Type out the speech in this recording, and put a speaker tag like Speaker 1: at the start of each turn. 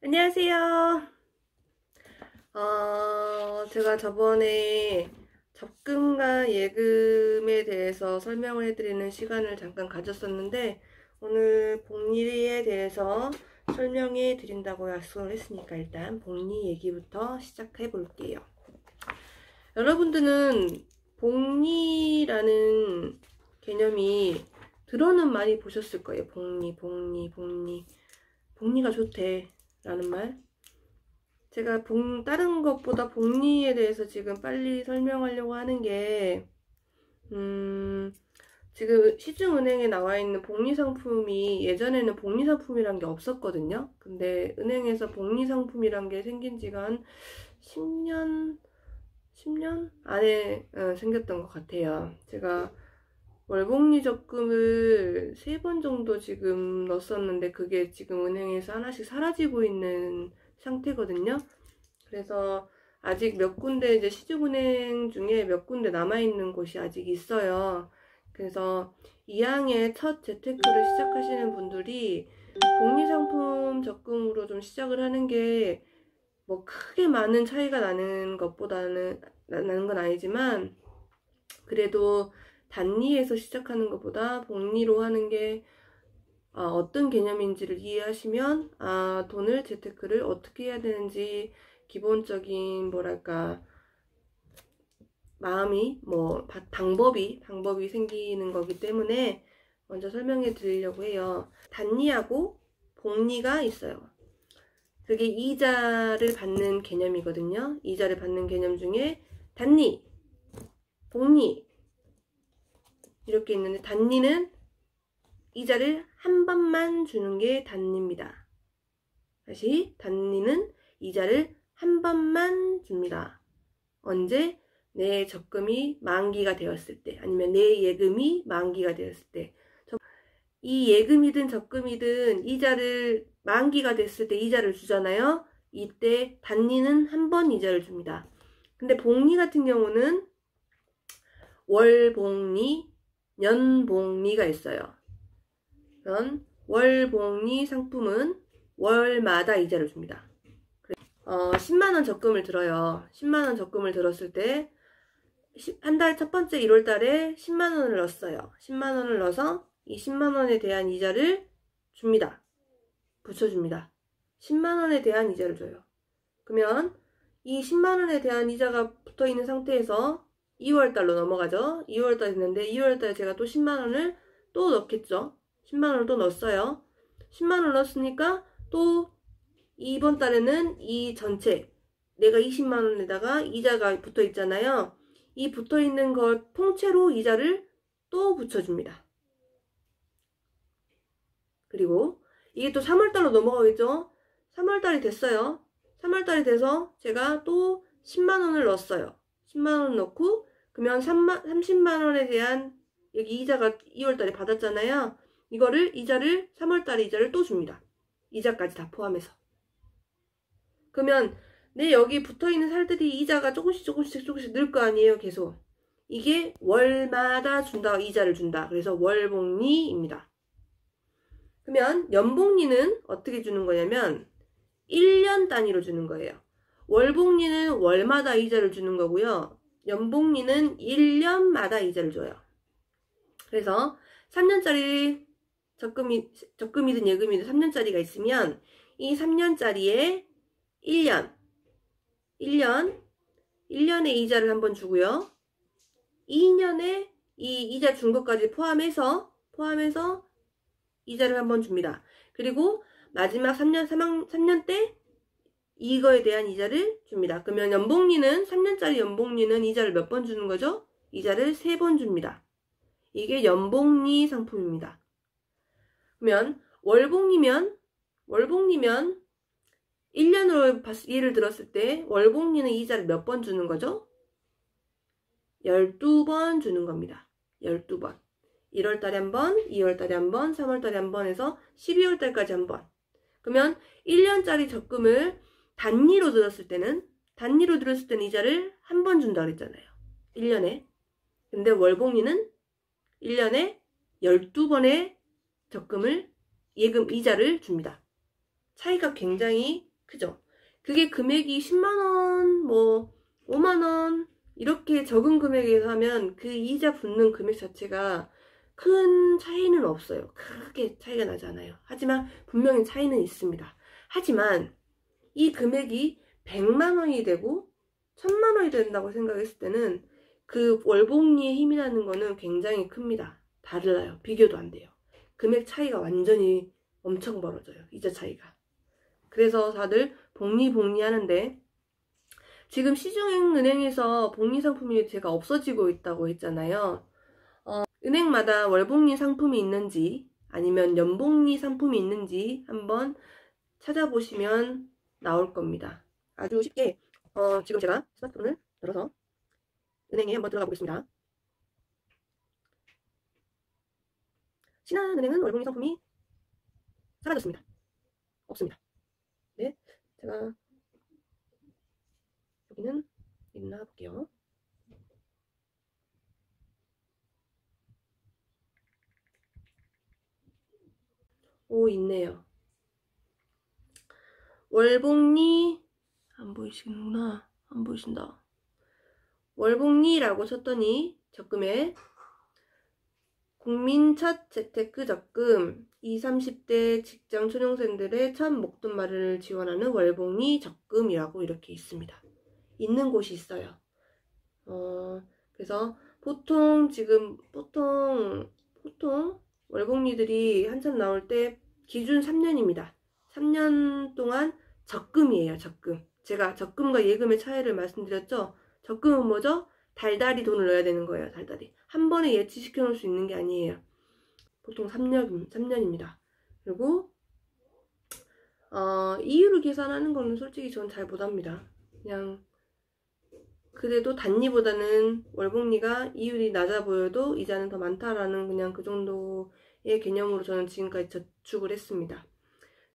Speaker 1: 안녕하세요. 제가 저번에 적금과 예금에 대해서 설명을 해드리는 시간을 잠깐 가졌었는데, 오늘 복리에 대해서 설명해 드린다고 약속을 했으니까 일단 복리 얘기부터 시작해 볼게요. 여러분들은 복리라는 개념이 들어는 많이 보셨을 거예요. 복리가 좋대 라는 말. 제가 다른 것보다 복리에 대해서 지금 빨리 설명하려고 하는 게, 지금 시중은행에 나와 있는 복리상품이 예전에는 복리상품이란 게 없었거든요. 근데 은행에서 복리상품이란 게 생긴 지가 한 10년 안에 생겼던 것 같아요. 제가 월복리 적금을 3번 정도 지금 넣었었는데 그게 지금 은행에서 하나씩 사라지고 있는 상태거든요. 그래서 아직 몇 군데 이제 시중은행 중에 몇 군데 남아있는 곳이 아직 있어요. 그래서 2항의 첫 재테크를 시작하시는 분들이 복리상품 적금으로 좀 시작을 하는 게 뭐 크게 많은 차이가 나는 것보다는 나는 건 아니지만, 그래도 단리에서 시작하는 것보다 복리로 하는 게 어떤 개념인지를 이해하시면 돈을 재테크를 어떻게 해야 되는지 기본적인 뭐랄까 마음이 방법이 생기는 거기 때문에 먼저 설명해 드리려고 해요. 단리하고 복리가 있어요. 그게 이자를 받는 개념이거든요. 이자를 받는 개념 중에 단리, 복리 이렇게 있는데, 단리는 이자를 한 번만 주는 게 단리입니다. 다시, 단리는 이자를 한 번만 줍니다. 언제? 내 적금이 만기가 되었을 때, 아니면 내 예금이 만기가 되었을 때. 이 예금이든 적금이든 이자를 만기가 됐을 때 이자를 주잖아요. 이때 단리는 한 번 이자를 줍니다. 근데 복리 같은 경우는 월복리, 년복리가 있어요. 그런 월복리 상품은 월마다 이자를 줍니다. 10만원 적금을 들어요. 10만원 적금을 들었을 때 한 달 첫 번째 1월달에 10만원을 넣었어요. 10만원을 넣어서 이 10만원에 대한 이자를 줍니다. 붙여줍니다. 10만원에 대한 이자를 줘요. 그러면 이 10만원에 대한 이자가 붙어있는 상태에서 2월달로 넘어가죠. 2월달 됐는데 2월달에 제가 또 10만원을 또 넣겠죠. 10만원을 또 넣었어요. 10만원을 넣었으니까 또 이번 달에는 이 전체 내가 20만원에다가 이자가 붙어있잖아요. 이 붙어있는 걸 통째로 이자를 또 붙여줍니다. 그리고 이게 또 3월달로 넘어가겠죠. 3월달이 됐어요. 3월달이 돼서 제가 또 10만원을 넣었어요. 10만원 넣고, 그러면 30만원에 대한 여기 이자가 2월달에 받았잖아요. 이자를 3월달에 이자를 또 줍니다. 이자까지 다 포함해서. 그러면 내 여기 붙어있는 살들이 이자가 조금씩 늘 거 아니에요. 계속. 이게 월마다 이자를 준다. 그래서 월복리입니다. 그러면 연복리는 어떻게 주는 거냐면 1년 단위로 주는 거예요. 월복리는 월마다 이자를 주는 거고요. 연복리는 1년마다 이자를 줘요. 그래서 3년짜리 적금이든 예금이든 3년짜리가 있으면 이 3년짜리에 1년에 이자를 한번 주고요. 2년에 이 이자 준 것까지 포함해서 이자를 한번 줍니다. 그리고 마지막 3년 때 이거에 대한 이자를 줍니다. 그러면 3년짜리 연복리는 이자를 몇 번 주는 거죠? 이자를 3번 줍니다. 이게 연복리 상품입니다. 그러면 월복리면 1년으로 예를 들었을 때 월복리는 이자를 몇 번 주는 거죠? 12번 주는 겁니다. 12번. 1월달에 한 번, 2월달에 한 번, 3월달에 한 번 해서 12월달까지 한 번. 그러면 1년짜리 적금을 단리로 들었을 때는 이자를 한 번 준다 그랬잖아요. 1년에. 근데 월복리는 1년에 12번의 적금을 예금 이자를 줍니다. 차이가 굉장히 그죠? 그게 금액이 10만원, 뭐 5만원 이렇게 적은 금액에서 하면 그 이자 붙는 금액 자체가 큰 차이는 없어요. 크게 차이가 나지 않아요. 하지만 분명히 차이는 있습니다. 하지만 이 금액이 100만원이 되고 1000만원이 된다고 생각했을 때는 그 월복리의 힘이라는 거는 굉장히 큽니다. 달라요. 비교도 안 돼요. 금액 차이가 완전히 엄청 벌어져요. 이자 차이가. 그래서 다들 복리 하는데, 지금 시중은행에서 복리 상품이 제가 없어지고 있다고 했잖아요. 은행마다 월복리 상품이 있는지 아니면 연복리 상품이 있는지 한번 찾아보시면 나올 겁니다. 아주 쉽게 지금 제가 스마트폰을 열어서 은행에 한번 들어가 보겠습니다. 신한은행은 월복리 상품이 사라졌습니다. 없습니다. 네, 제가 여기는 있나 볼게요. 오, 있네요. 월복리 안 보이시는구나. 안 보이신다. 월복리라고 쳤더니 적금에 국민 첫 재테크 적금 20, 30대 직장 초년생들의 첫 목돈 마련을 지원하는 월복리 적금이라고 이렇게 있습니다. 있는 곳이 있어요. 그래서 보통 월복리들이 한참 나올 때 기준 3년입니다. 3년 동안 적금이에요. 적금. 제가 적금과 예금의 차이를 말씀드렸죠. 적금은 뭐죠? 달달이 돈을 넣어야 되는 거예요. 달달이. 한 번에 예치시켜 놓을 수 있는 게 아니에요. 보통 3년입니다. 그리고 이율을 계산하는 거는 솔직히 전 잘 못합니다. 그냥 그래도 단리보다는 월복리가 이율이 낮아 보여도 이자는 더 많다라는 그냥 그 정도의 개념으로 저는 지금까지 저축을 했습니다.